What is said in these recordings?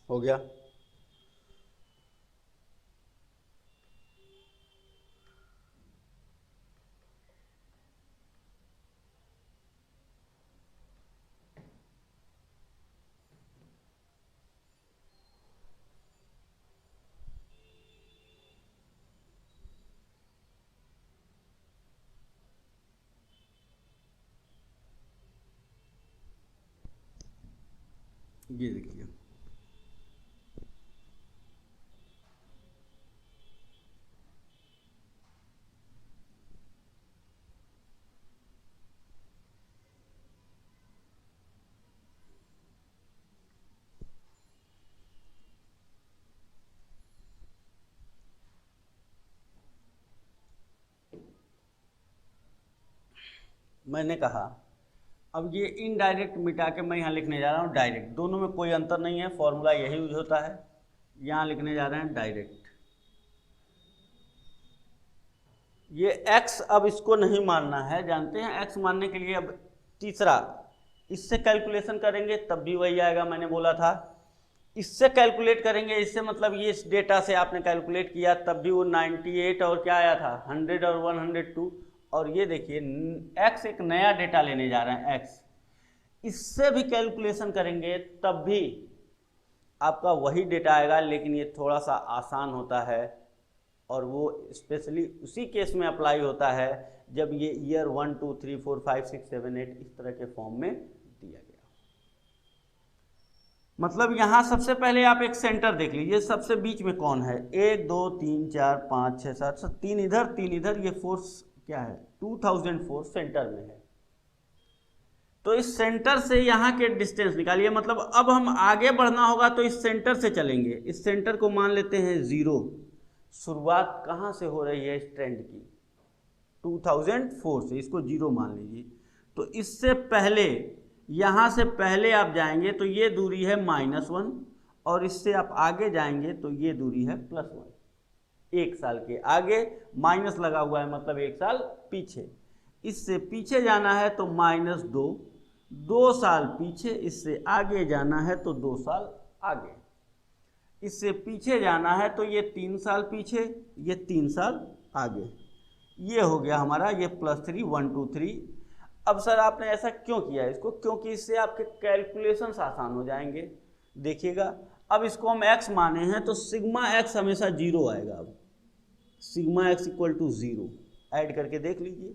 हो गया। ये देखिए, मैंने कहा अब ये इनडायरेक्ट मिटा के मैं यहाँ लिखने जा रहा हूँ डायरेक्ट, दोनों में कोई अंतर नहीं है, फॉर्मूला यही यूज होता है। यहाँ लिखने जा रहे हैं डायरेक्ट। ये x अब इसको नहीं मानना है, जानते हैं x मानने के लिए अब तीसरा इससे कैलकुलेशन करेंगे तब भी वही आएगा, मैंने बोला था। इससे कैलकुलेट करेंगे, इससे मतलब ये इस डेटा से आपने कैलकुलेट किया तब भी वो 98 और क्या आया था 100 और 102। और ये देखिए x एक नया डेटा लेने जा रहे हैं x, इससे भी कैलकुलेशन करेंगे तब भी आपका वही डेटा आएगा, लेकिन ये थोड़ा सा आसान होता है और वो स्पेशली उसी केस में अप्लाई होता है जब ये ईयर 1 2 3 4 5 6 7 8 इस तरह के फॉर्म में दिया गया। मतलब यहाँ सबसे पहले आप एक सेंटर देख लीजिए, सबसे बीच में कौन है, 1 2 3 4 5 6 7 3 इधर 3 इधर, ये फोर्स क्या है 2004 सेंटर में है। तो इस सेंटर से यहाँ के डिस्टेंस निकालिए, मतलब अब हम आगे बढ़ना होगा तो इस सेंटर से चलेंगे। इस सेंटर को मान लेते हैं 0। शुरुआत कहाँ से हो रही है इस ट्रेंड की, 2004 से, इसको 0 मान लीजिए। तो इससे पहले यहाँ से पहले आप जाएंगे तो ये दूरी है -1 और इससे आप आगे जाएंगे तो ये दूरी है +1। 1 साल के आगे माइनस लगा हुआ है मतलब 1 साल पीछे। इससे पीछे जाना है तो -2, 2 साल पीछे। इससे आगे जाना है तो 2 साल आगे। इससे पीछे जाना है तो ये 3 साल पीछे, ये 3 साल आगे। ये हो गया हमारा ये +3 1 2 3। अब सर आपने ऐसा क्यों किया इसको, क्योंकि इससे आपके कैलकुलेशंस आसान हो जाएंगे। देखिएगा अब इसको हम x माने हैं तो सिग्मा x हमेशा 0 आएगा। अब sigma x equal to 0 add करके देख लीजिए,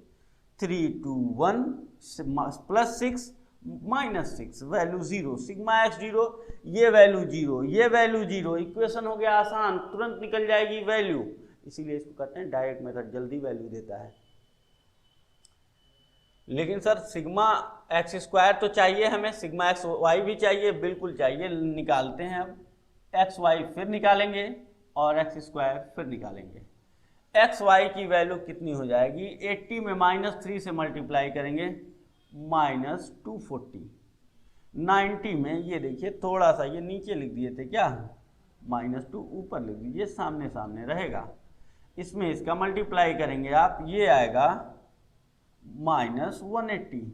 3 2 1 +6 -6 वैल्यू 0, सिग्मा x 0, ये वैल्यू 0, ये वैल्यू 0। इक्वेशन हो गया आसान, तुरंत निकल जाएगी वैल्यू। इसीलिए इसको कहते हैं डायरेक्ट मेथड, जल्दी वैल्यू देता है। लेकिन सर सिग्मा एक्स स्क्वायर तो चाहिए हमें, सिग्मा एक्स वाई भी चाहिए, बिल्कुल चाहिए। निकालते हैं अब, एक्स वाई फिर निकालेंगे और एक्स स्क्वायर फिर निकालेंगे। एक्स वाई की वैल्यू कितनी हो जाएगी, 80 में -3 से मल्टीप्लाई करेंगे -240। 90 में ये देखिए थोड़ा सा ये नीचे लिख दिए थे क्या, -2 ऊपर लिख दीजिए, सामने सामने रहेगा। इसमें इसका मल्टीप्लाई करेंगे आप, ये आएगा -180।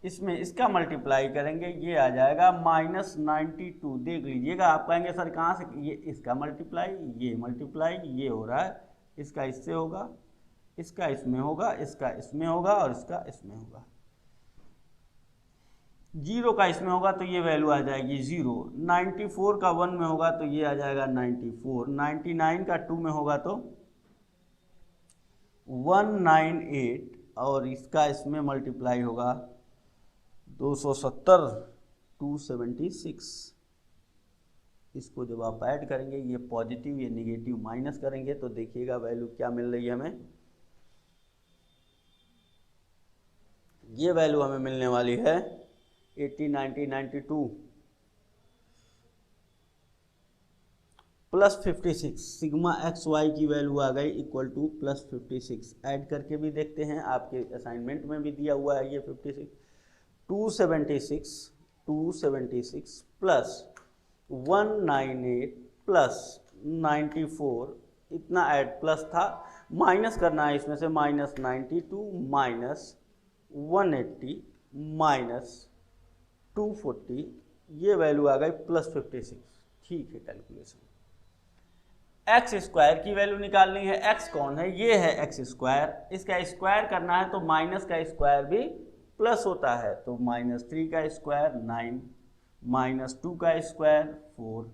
इसमें इसका मल्टीप्लाई करेंगे, ये आ जाएगा -92। देख लीजिएगा, आप कहेंगे सर कहाँ से, ये इसका मल्टीप्लाई, ये मल्टीप्लाई, ये हो रहा है, इसका इससे होगा, इसका इसमें होगा, इसका इसमें होगा और इसका इसमें होगा। 0 का इसमें होगा तो ये वैल्यू आ जाएगी 0। 94 का 1 में होगा तो ये आ जाएगा 94। 99 का 2 में होगा तो 198 और इसका इसमें मल्टीप्लाई होगा 270, 276। इसको जब आप ऐड करेंगे, ये पॉजिटिव ये निगेटिव माइनस करेंगे तो देखिएगा वैल्यू क्या मिल रही है हमें। ये वैल्यू हमें मिलने वाली है 80 90 92 +56। सिग्मा एक्स वाई की वैल्यू आ गई इक्वल टू +56। ऐड करके भी देखते हैं, आपके असाइनमेंट में भी दिया हुआ है ये 56। 276 प्लस 198 प्लस 94, इतना ऐड प्लस था, माइनस करना है इसमें से -92 -180 -240 ये वैल्यू आ गई +56। ठीक है, कैलकुलेशन। एक्स स्क्वायर की वैल्यू निकालनी है। एक्स कौन है? ये है एक्स स्क्वायर। इसका स्क्वायर करना है तो माइनस का स्क्वायर भी प्लस होता है, तो -3 का स्क्वायर 9, -2 का स्क्वायर 4,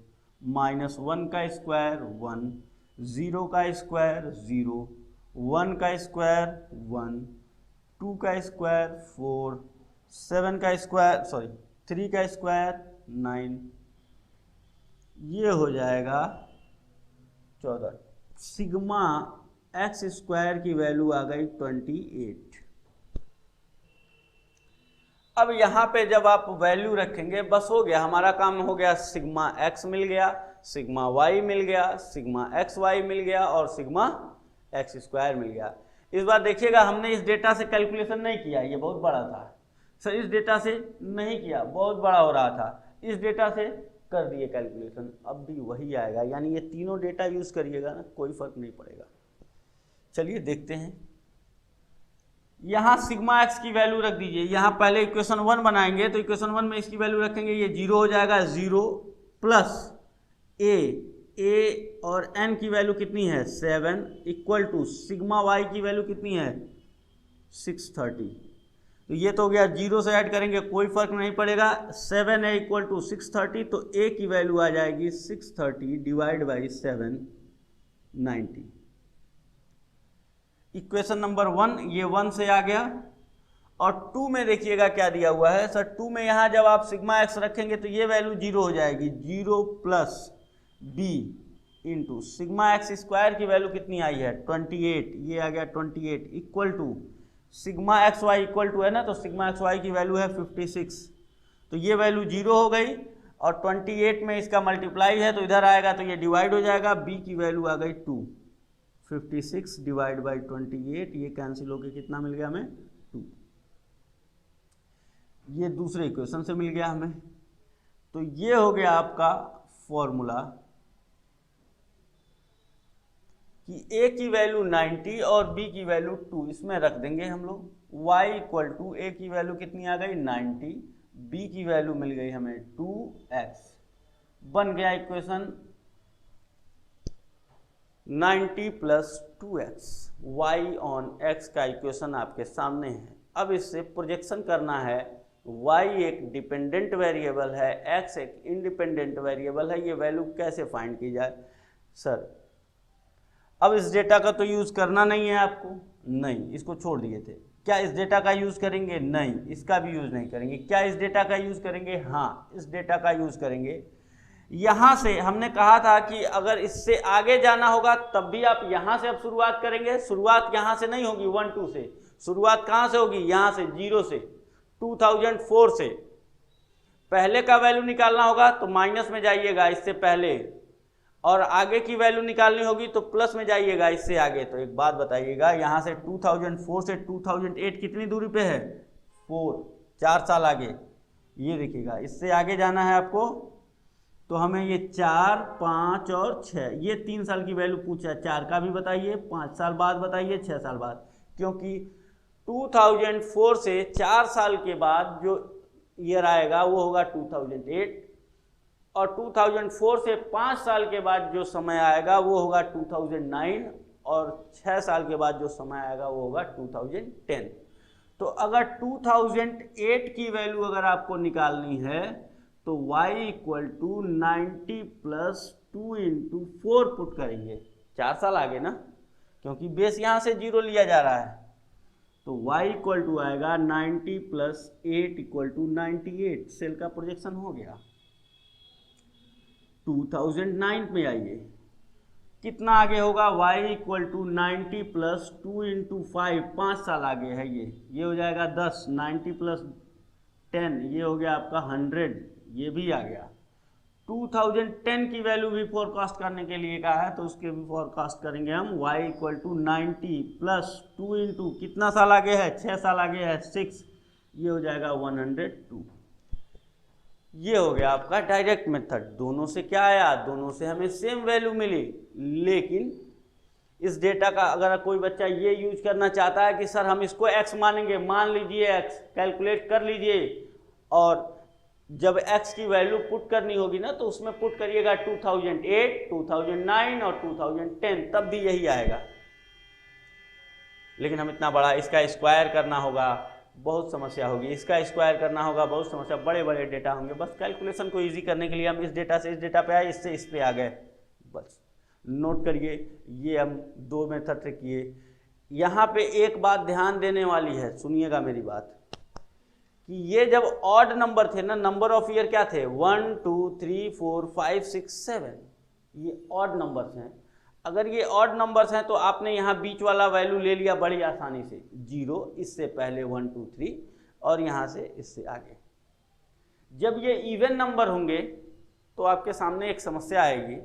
-1 का स्क्वायर 1, 0 का स्क्वायर 0, 1 का स्क्वायर 1, 2 का स्क्वायर 4, 7 का स्क्वायर 3 का स्क्वायर 9, ये हो जाएगा 14। सिग्मा एक्स स्क्वायर की वैल्यू आ गई 28। अब यहाँ पे जब आप वैल्यू रखेंगे, बस हो गया, हमारा काम हो गया। सिग्मा एक्स मिल गया, सिग्मा वाई मिल गया, सिग्मा एक्स वाई मिल गया और सिग्मा एक्स स्क्वायर मिल गया। इस बार देखिएगा, हमने इस डेटा से कैलकुलेशन नहीं किया, ये बहुत बड़ा था सर। इस डेटा से नहीं किया, बहुत बड़ा हो रहा था। इस डेटा से कर दिए कैलकुलेशन, अब भी वही आएगा। यानी ये तीनों डेटा यूज करिएगा ना, कोई फर्क नहीं पड़ेगा। चलिए देखते हैं। यहाँ सिग्मा एक्स की वैल्यू रख दीजिए। यहाँ पहले इक्वेशन 1 बनाएंगे, तो इक्वेशन 1 में इसकी वैल्यू रखेंगे, ये 0 हो जाएगा। 0 प्लस ए और एन की वैल्यू कितनी है? 7 इक्वल टू सिग्मा वाई की वैल्यू कितनी है? 630। तो ये तो हो गया, 0 से ऐड करेंगे कोई फर्क नहीं पड़ेगा। 7 है इक्वल टू 630, तो ए की वैल्यू आ जाएगी 630 डिवाइड बाई 7, 90। इक्वेशन नंबर 1 ये 1 से आ गया। और 2 में देखिएगा क्या दिया हुआ है सर। 2 में यहाँ जब आप सिग्मा एक्स रखेंगे तो ये वैल्यू 0 हो जाएगी। 0 plus B into sigma X square की वैल्यू कितनी आई है? 28, ये आ गया 28 equal to sigma X Y equal to है ना, तो सिग्मा एक्स वाई की वैल्यू है 56। तो ये वैल्यू 0 हो गई और 28 में इसका मल्टीप्लाई है तो इधर आएगा तो ये डिवाइड हो जाएगा। बी की वैल्यू आ गई 2। 56 डिवाइड बाई 28, ये कैंसिल होकर कितना मिल गया हमें? 2। ये दूसरे इक्वेशन से मिल गया हमें। तो ये हो गया आपका फॉर्मूला कि ए की वैल्यू 90 और बी की वैल्यू 2, इसमें रख देंगे हम लोग। y इक्वल टू ए की वैल्यू कितनी आ गई? 90, बी की वैल्यू मिल गई हमें 2x। बन गया equation 90 plus 2x। y on x का इक्वेशन आपके सामने है। अब इससे प्रोजेक्शन करना है। y एक डिपेंडेंट वेरिएबल है, x एक इंडिपेंडेंट वेरिएबल है। ये वैल्यू कैसे फाइंड की जाए सर? अब इस डेटा का तो यूज करना नहीं है आपको, नहीं, इसको छोड़ दिए थे। क्या इस डेटा का यूज करेंगे? नहीं, इसका भी यूज नहीं करेंगे। क्या इस डेटा का यूज करेंगे? हाँ, इस डेटा का यूज करेंगे। यहां से हमने कहा था कि अगर इससे आगे जाना होगा तब भी आप यहां से अब शुरुआत करेंगे। शुरुआत यहां से नहीं होगी 1 2 से, शुरुआत कहां से होगी? यहां से 0 से, 2004 से। पहले का वैल्यू निकालना होगा तो माइनस में जाइएगा इससे पहले, और आगे की वैल्यू निकालनी होगी तो प्लस में जाइएगा इससे आगे। तो एक बात बताइएगा, यहाँ से 2004 से 2008 कितनी दूरी पे है? 4, 4 साल आगे। ये देखिएगा, इससे आगे जाना है आपको तो हमें ये 4, 5 और 6, ये 3 साल की वैल्यू पूछा है। 4 का भी बताइए, 5 साल बाद बताइए, 6 साल बाद, क्योंकि 2004 से 4 साल के बाद जो ईयर आएगा वो होगा 2008, और 2004 से 5 साल के बाद जो समय आएगा वो होगा 2009, और 6 साल के बाद जो समय आएगा वो होगा 2010। तो अगर 2008 की वैल्यू अगर आपको निकालनी है तो y equal to 90 plus 2 into 4 put करेंगे। 4 साल आगे ना, क्योंकि बेस यहाँ से 0 लिया जा रहा है। तो y इक्वल टू आएगा 90 प्लस 8 इक्वल टू 98। सेल का प्रोजेक्शन हो गया। 2009 में आइए, कितना आगे होगा? y equal to 90 plus 2 into 5, 5 साल आगे है ये हो जाएगा 10। 90 प्लस 10, ये हो गया आपका 100, ये भी आ गया। 2010 की वैल्यू भी फोरकास्ट करने के लिए कहा है तो उसके भी फोरकास्ट करेंगे हम। y equal to 90 plus 2 into कितना साल आगे है? 6 साल आगे है, 6, ये हो जाएगा 102। ये हो गया आपका डायरेक्ट मेथड। दोनों से क्या आया? दोनों से हमें सेम वैल्यू मिली। लेकिन इस डेटा का अगर कोई बच्चा ये यूज करना चाहता है कि सर हम इसको x मानेंगे, मान लीजिए x, कैलकुलेट कर लीजिए और जब x की वैल्यू पुट करनी होगी ना, तो उसमें पुट करिएगा 2008, 2009 और 2010, तब भी यही आएगा। लेकिन हम इतना बड़ा, इसका स्क्वायर करना होगा, बहुत समस्या होगी, इसका स्क्वायर करना होगा, बहुत समस्या, बड़े बड़े डेटा होंगे। बस कैलकुलेशन को इजी करने के लिए हम इस डेटा से इस डेटा पे आए, इससे इस पे आ गए। बस नोट करिए, ये हम 2 मेथड से किए। यहाँ पे एक बात ध्यान देने वाली है, सुनिएगा मेरी बात, कि ये जब ऑड नंबर थे ना, नंबर ऑफ ईयर क्या थे, 1 2 3 4 5 6 7, ये ऑड नंबर्स हैं। अगर ये ऑड नंबर्स हैं तो आपने यहाँ बीच वाला वैल्यू ले लिया बड़ी आसानी से, 0, इससे पहले 1 2 3 और यहाँ से इससे आगे। जब ये इवन नंबर होंगे तो आपके सामने एक समस्या आएगी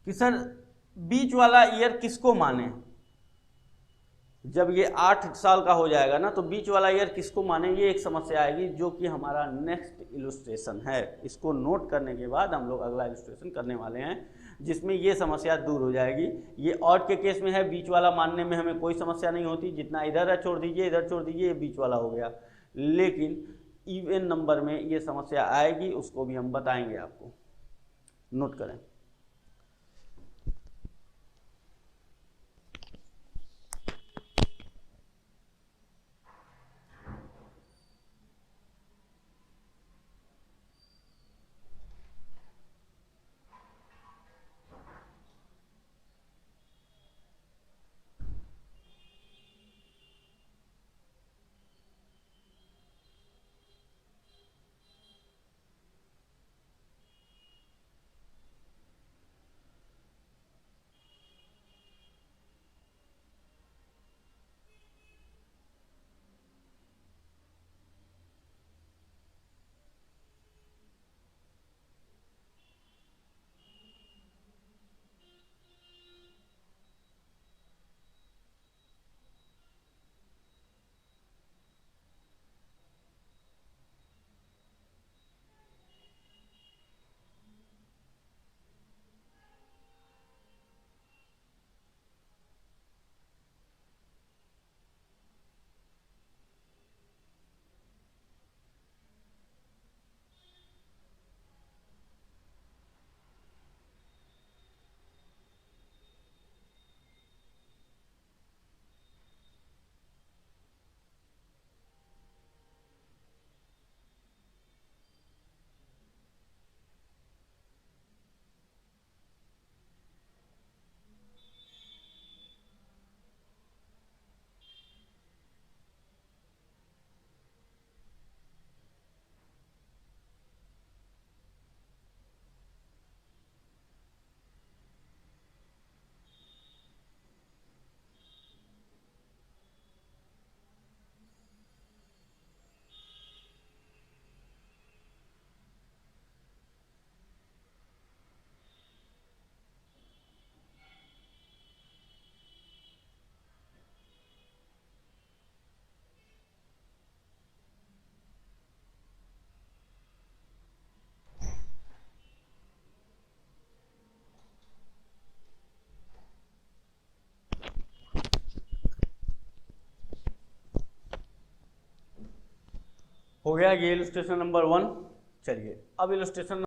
कि सर बीच वाला ईयर किसको माने। जब ये 8 साल का हो जाएगा ना, तो बीच वाला ईयर किसको माने, ये एक समस्या आएगी, जो कि हमारा नेक्स्ट इलस्ट्रेशन है। इसको नोट करने के बाद हम लोग अगला इलस्ट्रेशन करने वाले हैं, जिसमें ये समस्या दूर हो जाएगी। ये ऑड के केस में है, बीच वाला मानने में हमें कोई समस्या नहीं होती, जितना इधर है छोड़ दीजिए, इधर छोड़ दीजिए, ये बीच वाला हो गया। लेकिन इवन नंबर में ये समस्या आएगी, उसको भी हम बताएंगे आपको। नोट करें, हो गया ये इलस्ट्रेशन नंबर 1। चलिए अब इलस्ट्रेशन